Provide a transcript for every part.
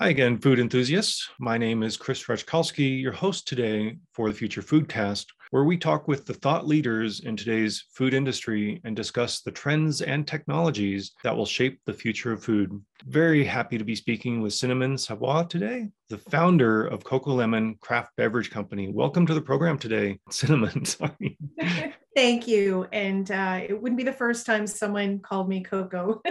Hi again, food enthusiasts. My name is Chris Rachkowski, your host today for the FutureFoodCast, where we talk with the thought leaders in today's food industry and discuss the trends and technologies that will shape the future of food. Very happy to be speaking with Cinnamon Savoie today, the founder of CocoLemon Craft Beverage Company. Welcome to the program today, Cinnamon. Sorry. Thank you. And it wouldn't be the first time someone called me Coco.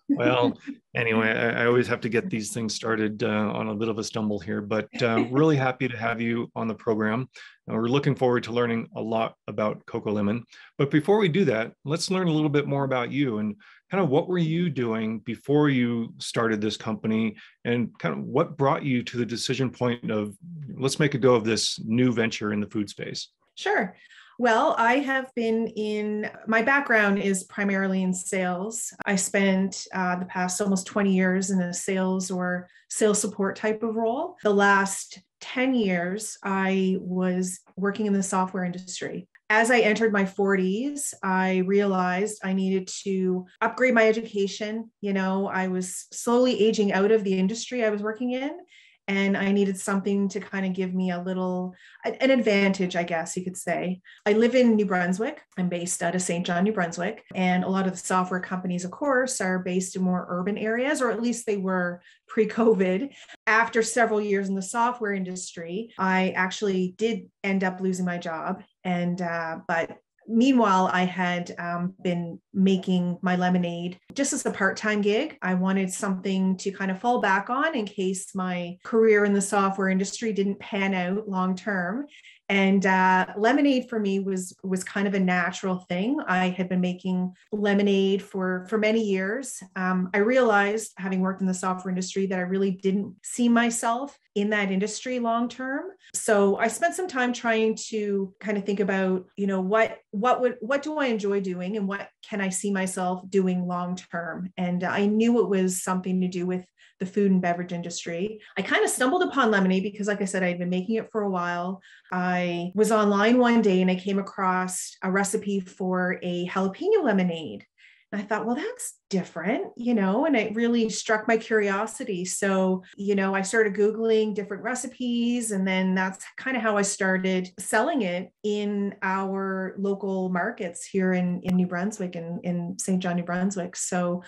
Well, anyway, I always have to get these things started on a bit of a stumble here, but really happy to have you on the program. We're looking forward to learning a lot about CocoLemon. But before we do that, let's learn a little bit more about you and kind of what were you doing before you started this company and kind of what brought you to the decision point of let's make a go of this new venture in the food space. Sure. Well, my background is primarily in sales. I spent the past almost 20 years in a sales or sales support type of role. The last 10 years, I was working in the software industry. As I entered my 40s, I realized I needed to upgrade my education. I was slowly aging out of the industry I was working in. And I needed something to kind of give me an advantage, I guess you could say. I live in New Brunswick. I'm based out of St. John, New Brunswick. And a lot of the software companies, of course, are based in more urban areas, or at least they were pre-COVID. After several years in the software industry, I actually did end up losing my job. But meanwhile, I had been making my lemonade just as a part-time gig. I wanted something to kind of fall back on in case my career in the software industry didn't pan out long-term. And lemonade for me was kind of a natural thing. I had been making lemonade for many years. I realized, having worked in the software industry, that I really didn't see myself in that industry long term. So I spent some time trying to kind of think about, what do I enjoy doing and what can I see myself doing long term? And I knew it was something to do with the food and beverage industry. I kind of stumbled upon lemonade because, like I said, I'd been making it for a while. I was online one day and I came across a recipe for a jalapeno lemonade. And I thought, well, that's different, and it really struck my curiosity. So, I started Googling different recipes, and then that's kind of how I started selling it in our local markets here in New Brunswick and in St. John, New Brunswick. So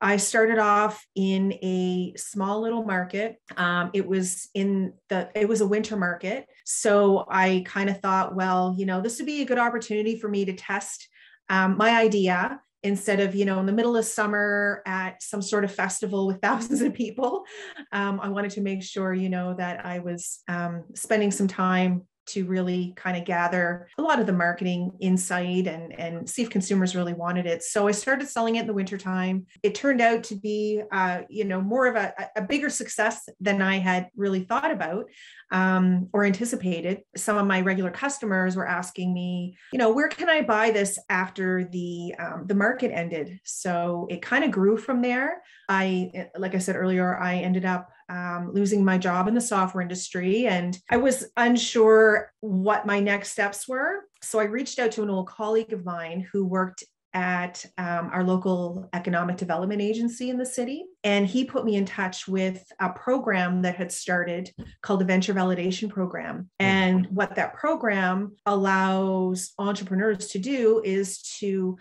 I started off in a small little market. It was a winter market. So I kind of thought, well, this would be a good opportunity for me to test my idea instead of, in the middle of summer at some sort of festival with thousands of people. I wanted to make sure, that I was spending some time to really kind of gather a lot of the marketing insight and see if consumers really wanted it. So I started selling it in the wintertime. It turned out to be, more of a bigger success than I had really thought about or anticipated. Some of my regular customers were asking me, where can I buy this after the market ended? So it kind of grew from there. Like I said earlier, I ended up losing my job in the software industry, and I was unsure what my next steps were. So I reached out to an old colleague of mine who worked at our local economic development agency in the city. And he put me in touch with a program that had started called the Venture Validation Program. And what that program allows entrepreneurs to do is to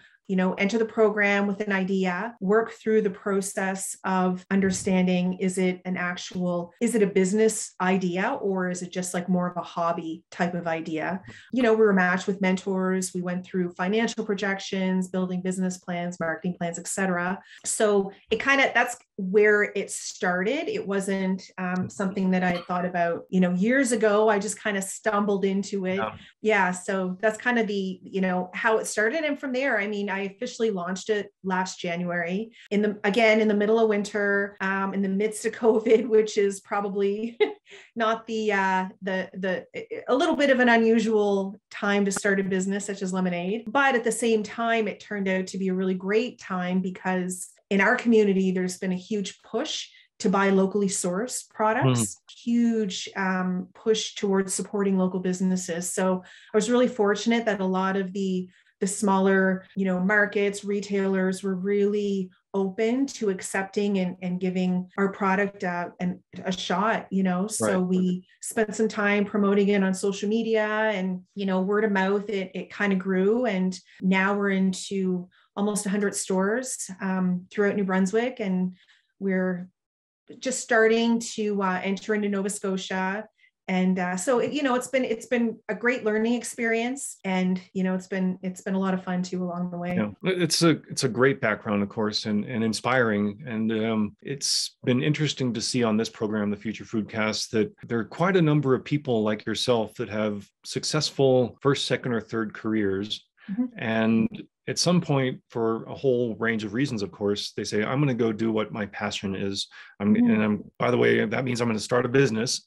enter the program with an idea, work through the process of understanding, is it a business idea, or is it just like more of a hobby type of idea? We were matched with mentors. We went through financial projections, building business plans, marketing plans, etc. So that's where it started. It wasn't something that I had thought about, years ago. I just kind of stumbled into it. Yeah. So that's kind of the, how it started. And from there, I officially launched it last January in the middle of winter, in the midst of COVID, which is probably not a little bit of an unusual time to start a business such as lemonade. But at the same time, it turned out to be a really great time because in our community, there's been a huge push to buy locally sourced products, huge push towards supporting local businesses. So I was really fortunate that a lot of the the smaller, markets, retailers were really open to accepting and giving our product a shot, so Right. we spent some time promoting it on social media, and, word of mouth, it kind of grew. And now we're into almost 100 stores throughout New Brunswick, and we're just starting to enter into Nova Scotia. And so it's been a great learning experience, and it's been a lot of fun too along the way. Yeah, it's a great background, of course, and inspiring. And it's been interesting to see on this program, the Future Foodcast, that there are quite a number of people like yourself that have successful first, second, or third careers. Mm-hmm. And at some point, for a whole range of reasons, of course, they say, I'm going to go do what my passion is. By the way, that means I'm going to start a business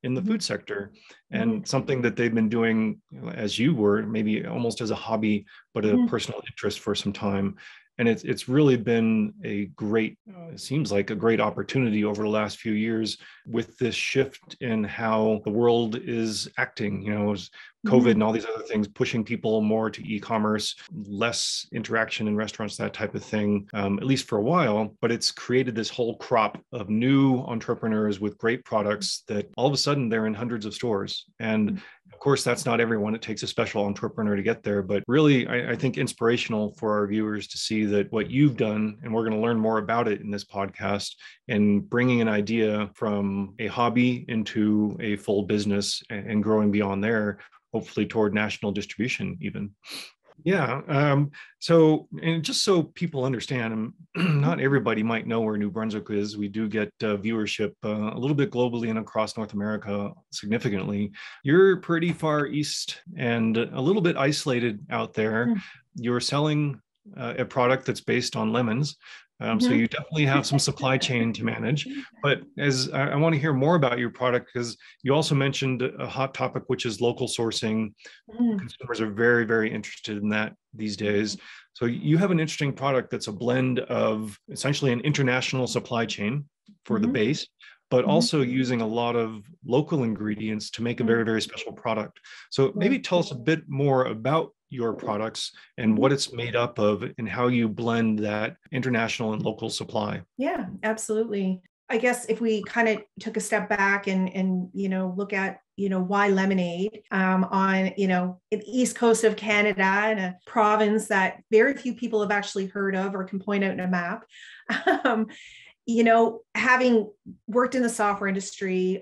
in the food sector, and something that they've been doing, as you were, maybe almost as a hobby, but a personal interest for some time. And it's really been a great, it seems like a great opportunity over the last few years with this shift in how the world is acting, as COVID and all these other things, pushing people more to e-commerce, less interaction in restaurants, that type of thing, at least for a while. But it's created this whole crop of new entrepreneurs with great products that all of a sudden they're in hundreds of stores. And of course, that's not everyone. It takes a special entrepreneur to get there. But really, I think inspirational for our viewers to see that what you've done, and we're going to learn more about it in this podcast, and bringing an idea from a hobby into a full business and growing beyond there, hopefully toward national distribution even. Yeah. So, and just so people understand, not everybody might know where New Brunswick is. We do get viewership a little bit globally and across North America significantly. You're pretty far east and a little bit isolated out there. You're selling a product that's based on lemons. So you definitely have some supply chain to manage. But as I want to hear more about your product, because you also mentioned a hot topic, which is local sourcing. Consumers are very, very interested in that these days. So you have an interesting product that's a blend of essentially an international supply chain for the base, but also using a lot of local ingredients to make a very, very special product. So maybe tell us a bit more about your products and what it's made up of and how you blend that international and local supply. Yeah, absolutely. I guess if we kind of took a step back and look at why lemonade on in the east coast of Canada, in a province that very few people have actually heard of or can point out in a map. Having worked in the software industry,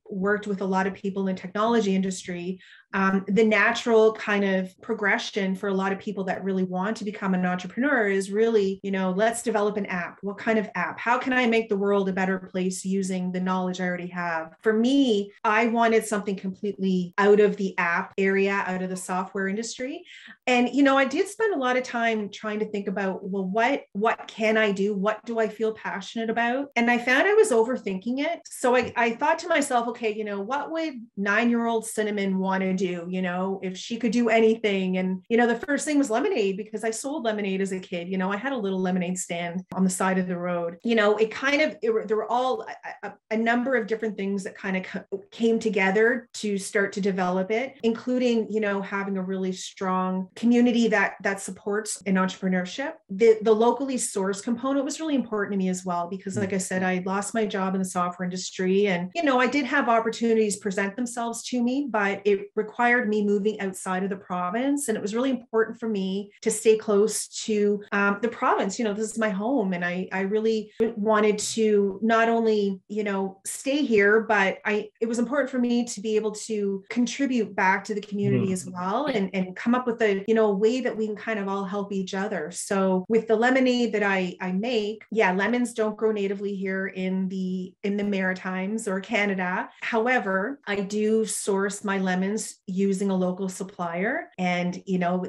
worked with a lot of people in the technology industry, the natural kind of progression for a lot of people that really want to become an entrepreneur is really, let's develop an app. What kind of app? How can I make the world a better place using the knowledge I already have? For me, I wanted something completely out of the app area, out of the software industry. And, I did spend a lot of time trying to think about, well, what can I do? What do I feel passionate about? And I found I was overthinking it. So I thought to myself, okay, what would 9-year-old Cinnamon want to do, if she could do anything? And, the first thing was lemonade, because I sold lemonade as a kid. I had a little lemonade stand on the side of the road. There were all a number of different things that kind of came together to start to develop it, including, having a really strong community that supports an entrepreneurship. The locally sourced component was really important to me as well, because like I said, I lost my job in the software industry, and, I did have opportunities present themselves to me, but it required me moving outside of the province. And it was really important for me to stay close to the province. This is my home. And I really wanted to not only, stay here, but it was important for me to be able to contribute back to the community as well, and come up with a way that we can kind of all help each other. So with the lemonade that I make, lemons don't grow natively here in the Maritimes or Canada. However, I do source my lemons using a local supplier, and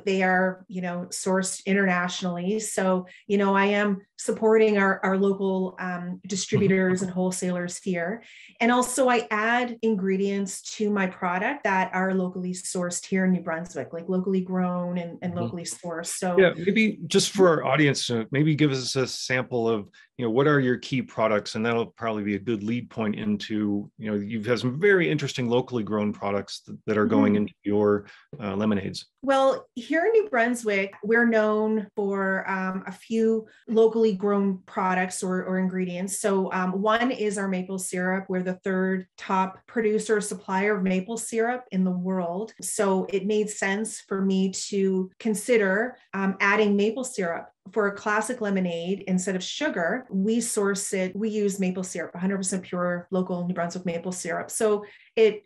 they are sourced internationally. So I am supporting our local distributors and wholesalers here. And also I add ingredients to my product that are locally sourced here in New Brunswick, like locally grown and locally sourced. So maybe just for our audience, maybe give us a sample of, what are your key products? And that'll probably be a good lead point into, you've had some very interesting locally grown products that are going into your lemonades. Well, here in New Brunswick, we're known for a few locally grown products or ingredients. So one is our maple syrup. We're the third top producer or supplier of maple syrup in the world. So it made sense for me to consider adding maple syrup. For a classic lemonade, instead of sugar, we use maple syrup, 100% pure local New Brunswick maple syrup. So it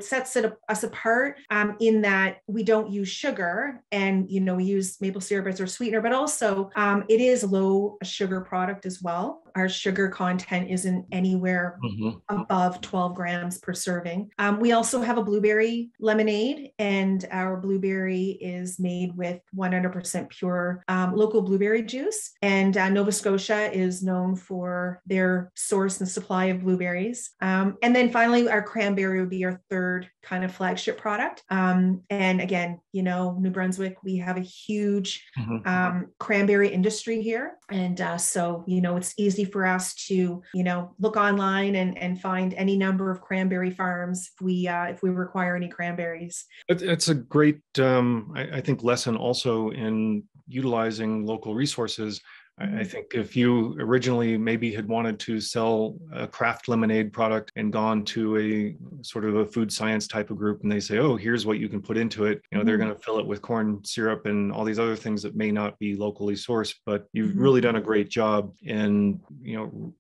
sets us apart in that we don't use sugar, and, we use maple syrup as our sweetener, but also it is low sugar product as well. Our sugar content isn't anywhere above 12 grams per serving. We also have a blueberry lemonade, and our blueberry is made with 100% pure local blueberry juice. And Nova Scotia is known for their source and supply of blueberries. And then finally, our cranberry would be our third kind of flagship product. And again, New Brunswick, we have a huge cranberry industry here. And so, it's easy for us to, look online and find any number of cranberry farms if we require any cranberries. It's a great, I think, lesson also in utilizing local resources. I think if you originally maybe had wanted to sell a craft lemonade product and gone to a sort of a food science type of group, and they say, oh, here's what you can put into it, they're going to fill it with corn syrup and all these other things that may not be locally sourced, but you've really done a great job in,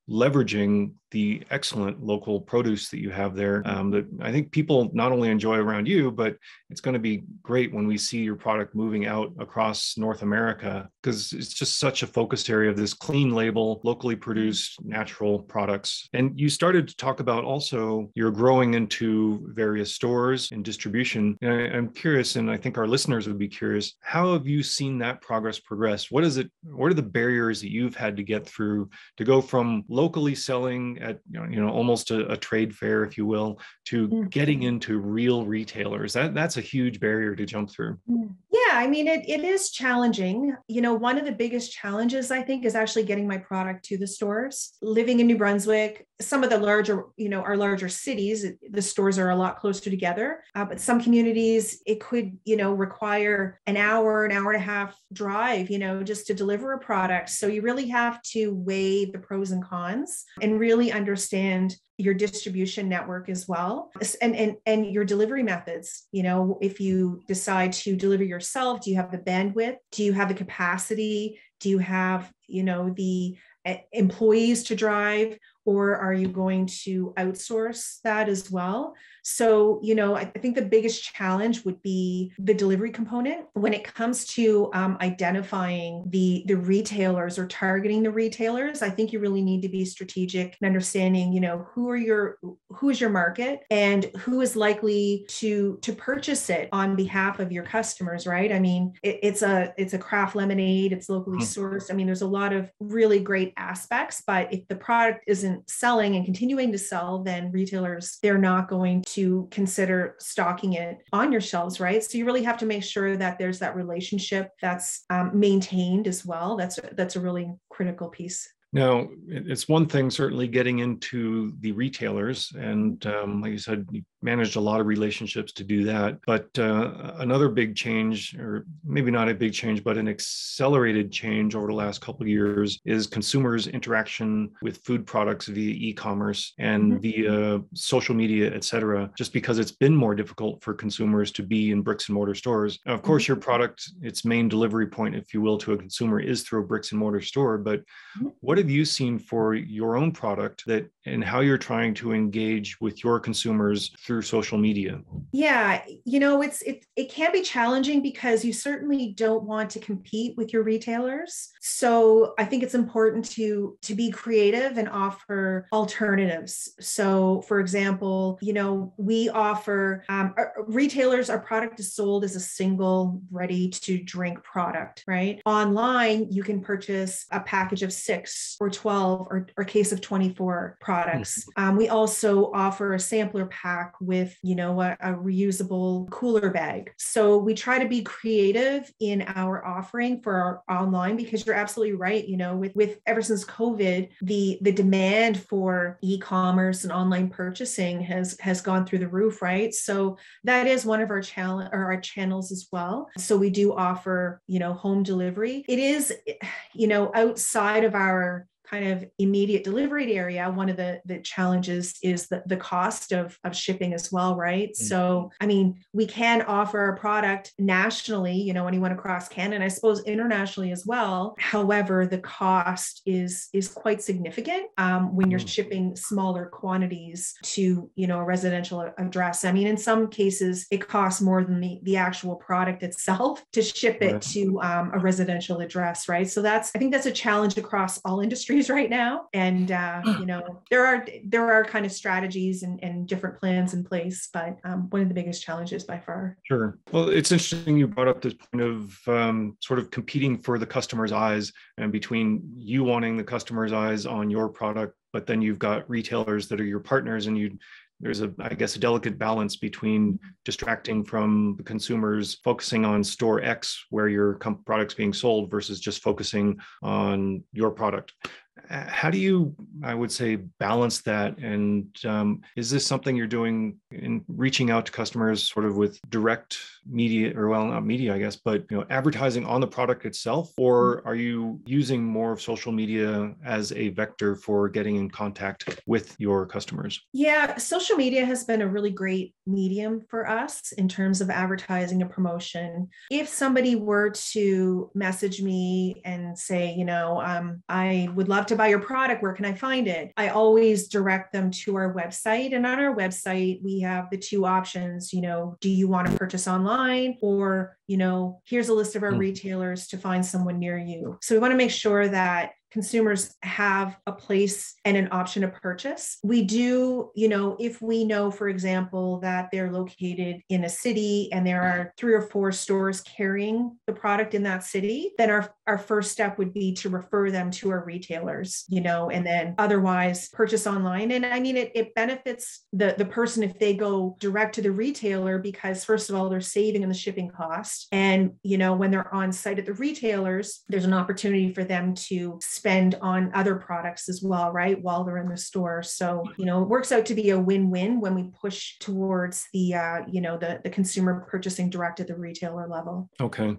leveraging the excellent local produce that you have there, that I think people not only enjoy around you, but it's going to be great when we see your product moving out across North America, because it's just such a focused area of this clean label, locally produced natural products. And you started to talk about also you're growing into various stores and distribution. And I'm curious, and I think our listeners would be curious, how have you seen that progress? What are the barriers that you've had to get through to go from locally selling at almost a trade fair, if you will, to getting into real retailers? That's a huge barrier to jump through. Yeah, I mean, it is challenging. One of the biggest challenges, I think, is actually getting my product to the stores. Living in New Brunswick, some of the larger, our larger cities, the stores are a lot closer together. But some communities, it could, require an hour and a half drive, just to deliver a product. So you really have to weigh the pros and cons and really understand your distribution network as well, and your delivery methods. If you decide to deliver yourself, do you have the bandwidth? Do you have the capacity? Do you have, the employees to drive, or are you going to outsource that as well? So, I think the biggest challenge would be the delivery component when it comes to identifying the retailers or targeting the retailers. I think you really need to be strategic and understanding, who is your market and who is likely to purchase it on behalf of your customers, right? I mean, it's a craft lemonade, it's locally sourced. I mean, there's a lot of really great aspects, but if the product isn't selling and continuing to sell, then retailers, they're not going to consider stocking it on your shelves, right? So you really have to make sure that there's that relationship that's maintained as well. That's a really critical piece. Now, it's one thing certainly getting into the retailers, and like you said, you managed a lot of relationships to do that. But another big change, or maybe not a big change, but an accelerated change over the last couple of years, is consumers' interaction with food products via e-commerce and via social media, et cetera, just because it's been more difficult for consumers to be in bricks and mortar stores. Now, of course, your product, its main delivery point, if you will, to a consumer is through a bricks and mortar store. But what have you seen for your own product and how you're trying to engage with your consumers through social media? Yeah, it can be challenging because you certainly don't want to compete with your retailers. So I think it's important to be creative and offer alternatives. So, for example, we offer retailers, our product is sold as a single ready to drink product, right? Online, you can purchase a package of 6 or 12 or a case of 24 products. products. We also offer a sampler pack with, a reusable cooler bag. So we try to be creative in our offering for our online, because you're absolutely right. With ever since COVID, the demand for e-commerce and online purchasing has gone through the roof, right? So that is one of our channels as well. So we do offer, home delivery. It is, outside of our kind of immediate delivery area, one of the challenges is the cost of shipping as well, right? Mm-hmm. So, we can offer a product nationally, anyone across Canada, and I suppose internationally as well. However, the cost is quite significant when you're shipping smaller quantities to, a residential address. In some cases, it costs more than the actual product itself to ship it to a residential address, right? So I think that's a challenge across all industries right now. And, there are kind of strategies and different plans in place, but one of the biggest challenges by far. Sure. Well, it's interesting you brought up this point of sort of competing for the customer's eyes, and between you wanting the customer's eyes on your product, but then you've got retailers that are your partners, and there's a delicate balance between distracting from the consumers, focusing on store X where your product's being sold versus just focusing on your product. How do you, I would say, balance that? And is this something you're doing in reaching out to customers sort of with direct media, or not media, I guess, but advertising on the product itself? Or are you using more of social media as a vector for getting in contact with your customers? Yeah, social media has been a really great medium for us in terms of advertising and promotion. If somebody were to message me and say, I would love to buy your product, where can I find it? I always direct them to our website. And on our website, we have the two options, do you want to purchase online, or, here's a list of our retailers to find someone near you. So we want to make sure that consumers have a place and an option to purchase. We do, if we know, for example, that they're located in a city and there are 3 or 4 stores carrying the product in that city, then our first step would be to refer them to our retailers, and then otherwise purchase online. And it benefits the person if they go direct to the retailer, because first of all, they're saving in the shipping cost. And, when they're on site at the retailers, there's an opportunity for them to spend on other products as well, right, while they're in the store. So, it works out to be a win-win when we push towards the consumer purchasing direct at the retailer level. Okay.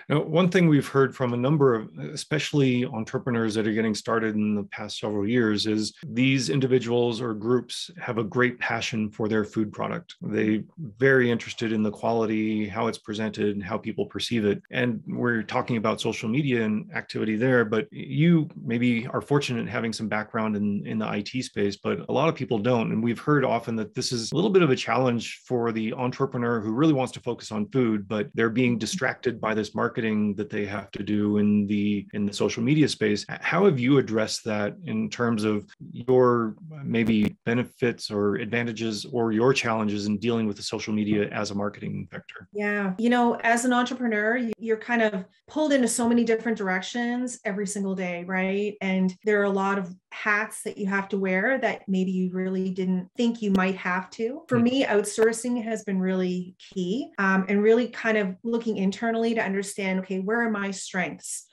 Now, one thing we've heard from a number of, especially entrepreneurs that are getting started in the past several years, is these individuals or groups have a great passion for their food product. They're very interested in the quality, how it's presented, and how people perceive it. And we're talking about social media and activity there, but you maybe are fortunate in having some background in the IT space, but a lot of people don't. And we've heard often that this is a little bit of a challenge for the entrepreneur who really wants to focus on food, but they're being distracted by this marketing that they have to do in the social media space. How have you addressed that in terms of your maybe benefits or advantages, or your challenges in dealing with the social media as a marketing vector? Yeah. As an entrepreneur, you're kind of pulled into so many different directions every single day, right? And there are a lot of hats that you have to wear that maybe you really didn't think you might have to. For me, outsourcing has been really key, and really kind of looking internally to understand, okay, where are my strengths?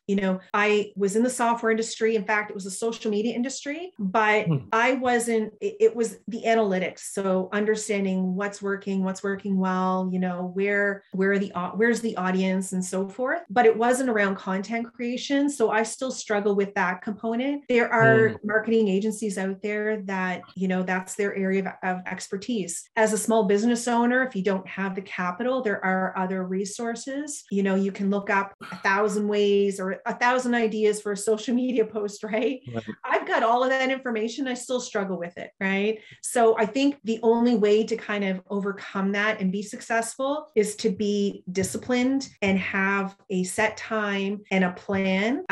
I was in the software industry. In fact, it was a social media industry, but I wasn't, it was the analytics. So understanding what's working well, where's the audience and so forth, but it wasn't around content creation. So I still struggle with that component. There are marketing agencies out there that, that's their area of expertise. As a small business owner, if you don't have the capital, there are other resources. You can look up 1,000 ways or 1,000 ideas for a social media post, right? I've got all of that information. I still struggle with it, right? So I think the only way to kind of overcome that and be successful is to be disciplined and have a set time and a plan,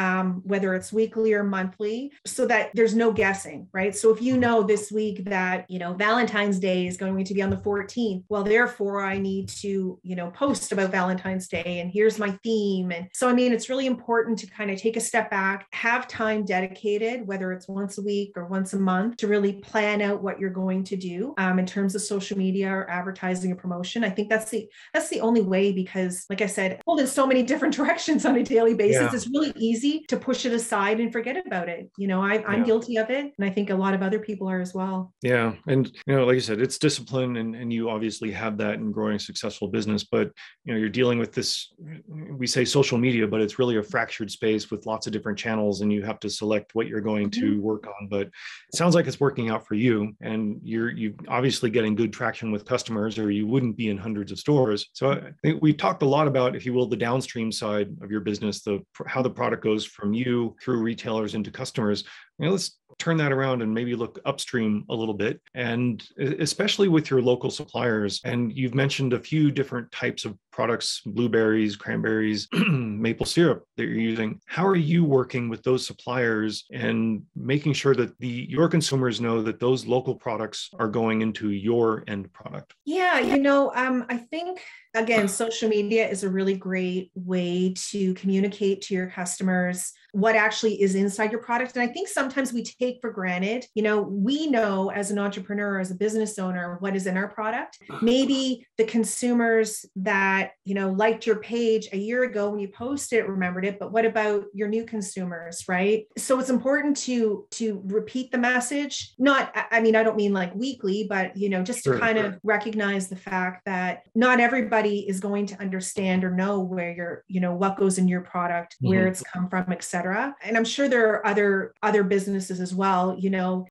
whether it's weekly or monthly, so that there's no guessing, right? So if this week that, Valentine's Day is going to be on the 14th, well, therefore I need to, post about Valentine's Day and here's my theme. And so, it's really important important to kind of take a step back, have time dedicated, whether it's once a week or once a month, to really plan out what you're going to do in terms of social media or advertising or promotion. I think that's the only way, because like I said, pulled in so many different directions on a daily basis. It's really easy to push it aside and forget about it. I'm guilty of it. And I think a lot of other people are as well. Yeah. And, like you said, it's discipline, and you obviously have that in growing a successful business, but, you're dealing with this, we say social media, but it's really a fractured space with lots of different channels, and you have to select what you're going to work on. But it sounds like it's working out for you, and you're obviously getting good traction with customers, or you wouldn't be in hundreds of stores. So I think we talked a lot about, if you will, the downstream side of your business, how the product goes from you through retailers into customers. Let's turn that around and maybe look upstream a little bit, and especially with your local suppliers. And you've mentioned a few different types of products: blueberries, cranberries, maple syrup that you're using. How are you working with those suppliers and making sure that your consumers know that those local products are going into your end product? Yeah, I think, again, social media is a really great way to communicate to your customers what actually is inside your product. And I think sometimes we take for granted, we know as an entrepreneur, as a business owner, what is in our product. Maybe the consumers that, liked your page a year ago when you posted it remembered it, but what about your new consumers, right? So it's important to repeat the message. I don't mean like weekly, but, just to kind of recognize the fact that not everybody is going to understand or know where what goes in your product, where it's come from, et cetera. And I'm sure there are other businesses as well.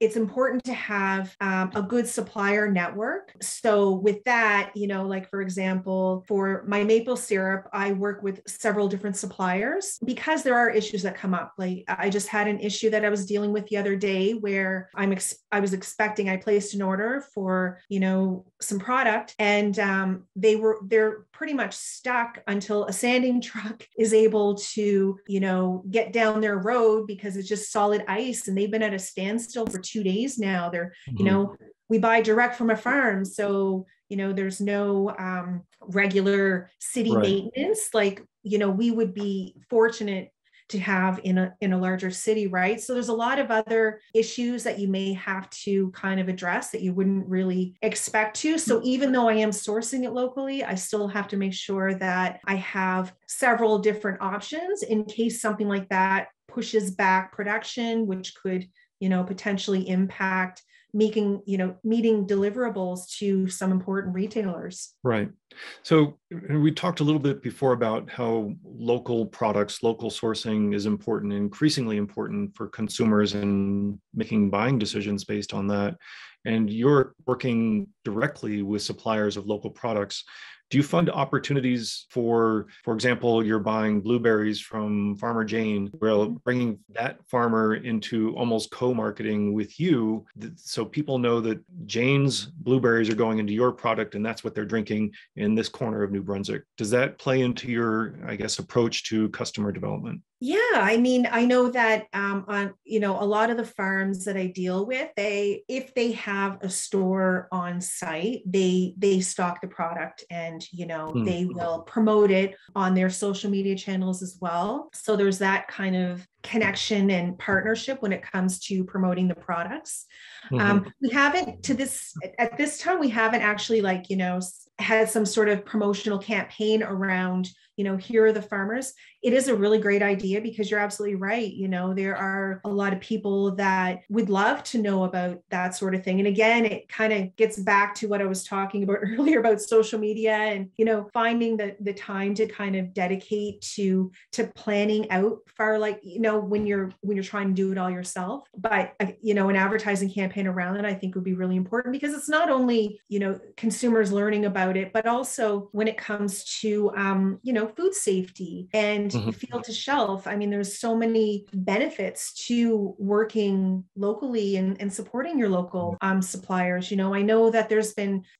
It's important to have a good supplier network. So with that, like for example, for my maple syrup, I work with several different suppliers because there are issues that come up. Like I just had an issue that I was dealing with the other day where I placed an order for, some product, and they're pretty much stuck until a sanding truck is able to, get down their road, because it's just solid ice, and they've been at a standstill for 2 days now. They're, we buy direct from a farm, so there's no regular city maintenance like we would be fortunate to have in a larger city, right? So there's a lot of other issues that you may have to kind of address that you wouldn't really expect to. So even though I am sourcing it locally, I still have to make sure that I have several different options in case something like that pushes back production, which could, potentially impact meeting deliverables to some important retailers. Right. So we talked a little bit before about how local products, local sourcing is important, increasingly important for consumers and making buying decisions based on that. And you're working directly with suppliers of local products. Do you find opportunities for example, you're buying blueberries from Farmer Jane, well, bringing that farmer into almost co-marketing with you, so people know that Jane's blueberries are going into your product and that's what they're drinking in this corner of New Brunswick? Does that play into your, I guess, approach to customer development? Yeah, I know that on a lot of the farms that I deal with, if they have a store on site, they stock the product, and they will promote it on their social media channels as well. So there's that kind of connection and partnership when it comes to promoting the products. We haven't at this time, we haven't actually had some sort of promotional campaign around, here are the farmers. It is a really great idea, because you're absolutely right. There are a lot of people that would love to know about that sort of thing. And again, it kind of gets back to what I was talking about earlier about social media and, finding the time to kind of dedicate to planning out for when you're trying to do it all yourself. But, an advertising campaign around it, I think would be really important, because it's not only, consumers learning about it, but also when it comes to, food safety and field to shelf. I mean, there's so many benefits to working locally and supporting your local suppliers. I know that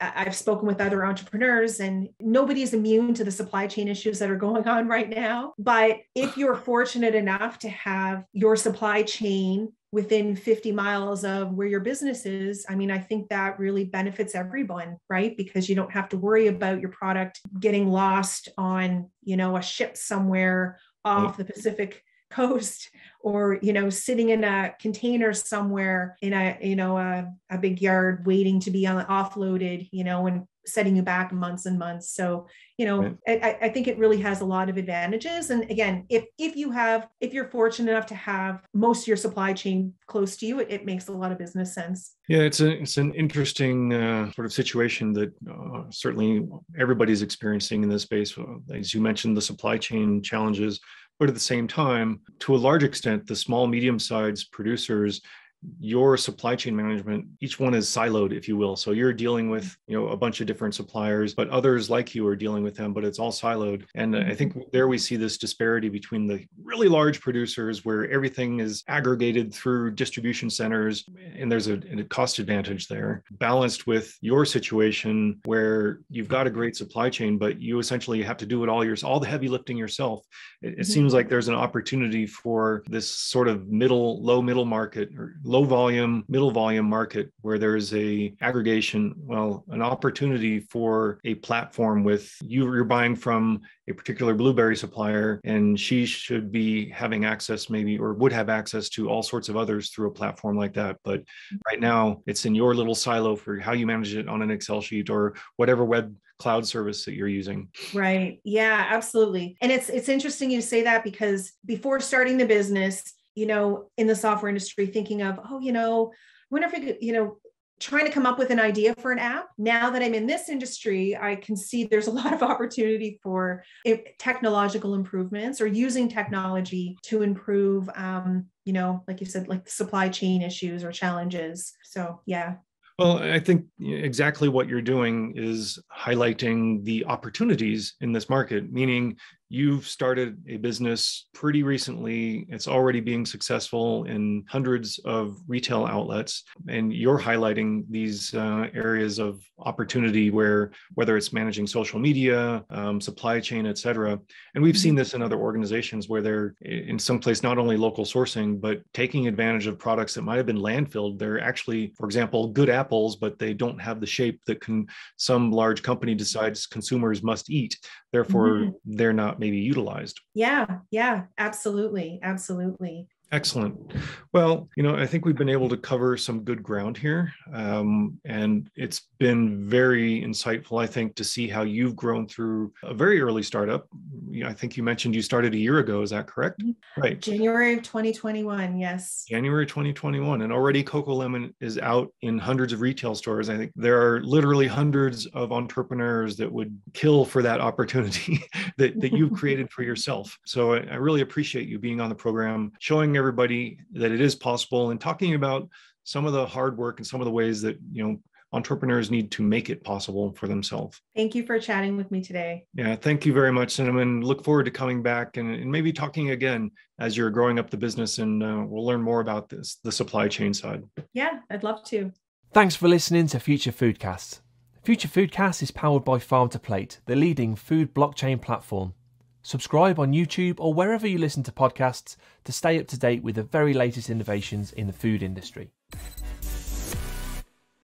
I've spoken with other entrepreneurs, and nobody's immune to the supply chain issues that are going on right now. But if you're fortunate enough to have your supply chain within 50 miles of where your business is, I think that really benefits everyone, right? Because you don't have to worry about your product getting lost on, a ship somewhere off the Pacific coast or, sitting in a container somewhere in a big yard waiting to be offloaded, and setting you back months and months. So, Right. I think it really has a lot of advantages. And again, if you're fortunate enough to have most of your supply chain close to you, it makes a lot of business sense. Yeah, it's an interesting sort of situation that certainly everybody's experiencing in this space. As you mentioned, the supply chain challenges, but at the same time, to a large extent, the small, medium-sized producers, your supply chain management, each one is siloed, if you will. So you're dealing with, a bunch of different suppliers, but others like you are dealing with them, but it's all siloed. And I think there we see this disparity between the really large producers where everything is aggregated through distribution centers, and there's a cost advantage there, balanced with your situation where you've got a great supply chain, but you essentially have to do it all the heavy lifting yourself. It seems like there's an opportunity for this sort of low middle market or low volume, middle volume market where there's an opportunity for a platform with you're buying from a particular blueberry supplier, and she should be having access maybe, or would have access to all sorts of others through a platform like that. But right now it's in your little silo for how you manage it on an Excel sheet or whatever web cloud service that you're using. Right. Yeah, absolutely. And it's interesting you say that, because before starting the business, in the software industry, thinking of, wonder if we could, trying to come up with an idea for an app. Now that I'm in this industry, I can see there's a lot of opportunity for technological improvements or using technology to improve, like you said, like supply chain issues or challenges. So, yeah. Well, I think exactly what you're doing is highlighting the opportunities in this market, meaning you've started a business pretty recently. It's already being successful in hundreds of retail outlets, and you're highlighting these areas of opportunity where, whether it's managing social media, supply chain, et cetera. And we've seen this in other organizations where they're in some place not only local sourcing, but taking advantage of products that might have been landfilled. They're actually, for example, good apples, but they don't have the shape that some large company decides consumers must eat. Therefore, they're not maybe utilized. Yeah, absolutely. Excellent. Well, I think we've been able to cover some good ground here. And it's been very insightful, I think, to see how you've grown through a very early startup. I think you mentioned you started a year ago. Is that correct? Right. January of 2021. Yes. January 2021. And already CocoLemon is out in hundreds of retail stores. I think there are literally hundreds of entrepreneurs that would kill for that opportunity that you've created for yourself. So I really appreciate you being on the program, showing everybody that it is possible and talking about some of the hard work and some of the ways that, entrepreneurs need to make it possible for themselves. Thank you for chatting with me today. Yeah, thank you very much, Cinnamon. Look forward to coming back and maybe talking again as you're growing up the business, and we'll learn more about the supply chain side. Yeah, I'd love to. Thanks for listening to FutureFoodCast. FutureFoodCast is powered by Farm to Plate, the leading food blockchain platform. Subscribe on YouTube or wherever you listen to podcasts to stay up to date with the very latest innovations in the food industry.